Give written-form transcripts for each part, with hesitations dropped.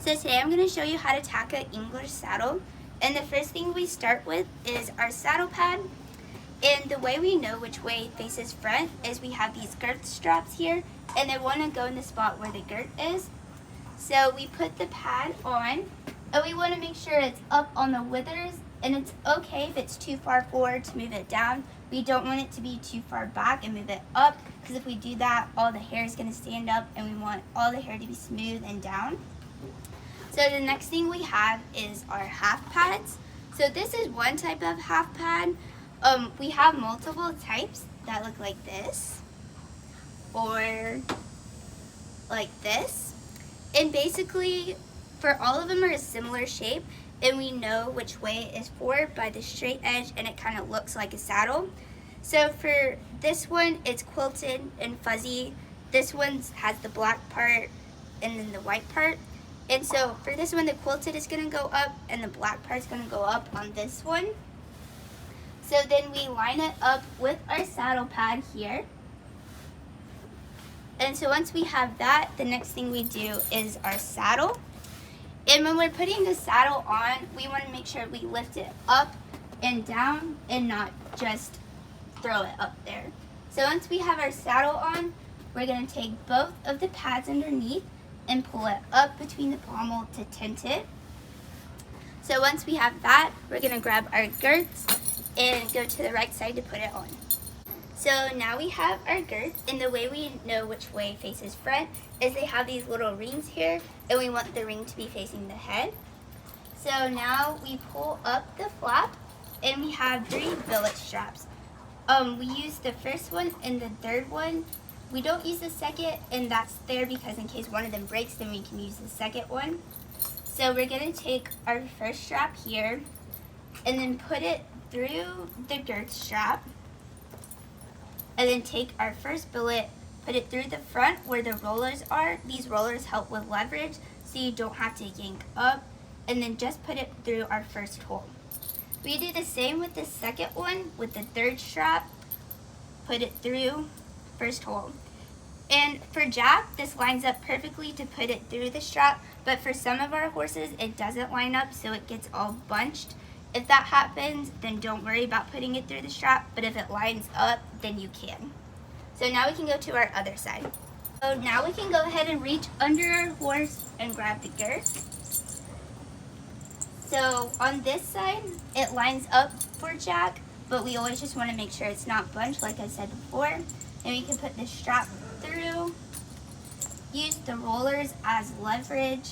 So today I'm going to show you how to tack an English saddle. And the first thing we start with is our saddle pad. And the way we know which way faces front is we have these girth straps here, and they want to go in the spot where the girth is. So we put the pad on, and we want to make sure it's up on the withers, and it's okay if it's too far forward to move it down. We don't want it to be too far back and move it up, because if we do that, all the hair is going to stand up, and we want all the hair to be smooth and down. So the next thing we have is our half pads. So this is one type of half pad. We have multiple types that look like this or like this. And basically, for all of them are a similar shape, and we know which way is forward by the straight edge, and it kind of looks like a saddle. So for this one, it's quilted and fuzzy. This one has the black part and then the white part. And so for this one, the quilted is going to go up and the black part is going to go up on this one. So then we line it up with our saddle pad here. And so once we have that, the next thing we do is our saddle. And when we're putting the saddle on, we want to make sure we lift it up and down and not just throw it up there. So once we have our saddle on, we're going to take both of the pads underneath and pull it up between the pommel to tent it. So once we have that, we're going to grab our girths and go to the right side to put it on. So now we have our girth, and the way we know which way faces front is they have these little rings here, and we want the ring to be facing the head. So now we pull up the flap, and we have 3 billet straps. We use the first one and the third one. We don't use the second, and that's there because in case one of them breaks, then we can use the second one. So we're going to take our first strap here and then put it through the girth strap, and then take our first billet, put it through the front where the rollers are. These rollers help with leverage so you don't have to yank up, and then just put it through our first hole. We do the same with the second one with the third strap, put it through first hole. And for Jack, this lines up perfectly to put it through the strap, but for some of our horses it doesn't line up, so it gets all bunched. If that happens, then don't worry about putting it through the strap, but if it lines up, then you can. So now we can go to our other side. So now we can go ahead and reach under our horse and grab the girth. So on this side, it lines up for Jack, but we always just want to make sure it's not bunched like I said before. And we can put the strap through, use the rollers as leverage,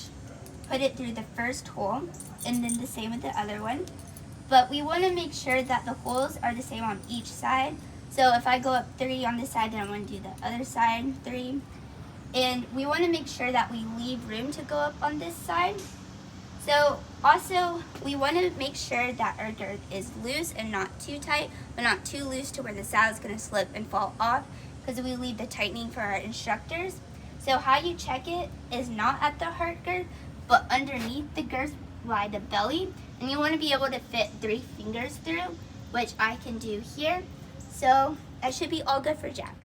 put it through the first hole, and then the same with the other one. But we want to make sure that the holes are the same on each side. So if I go up 3 on this side, then I want to do the other side 3. And we want to make sure that we leave room to go up on this side. So also, we want to make sure that our girth is loose and not too tight, but not too loose to where the saddle is going to slip and fall off, because we leave the tightening for our instructors. So how you check it is not at the heart girth, but underneath the girth by the belly, and you want to be able to fit 3 fingers through, which I can do here. So that should be all good for Jack.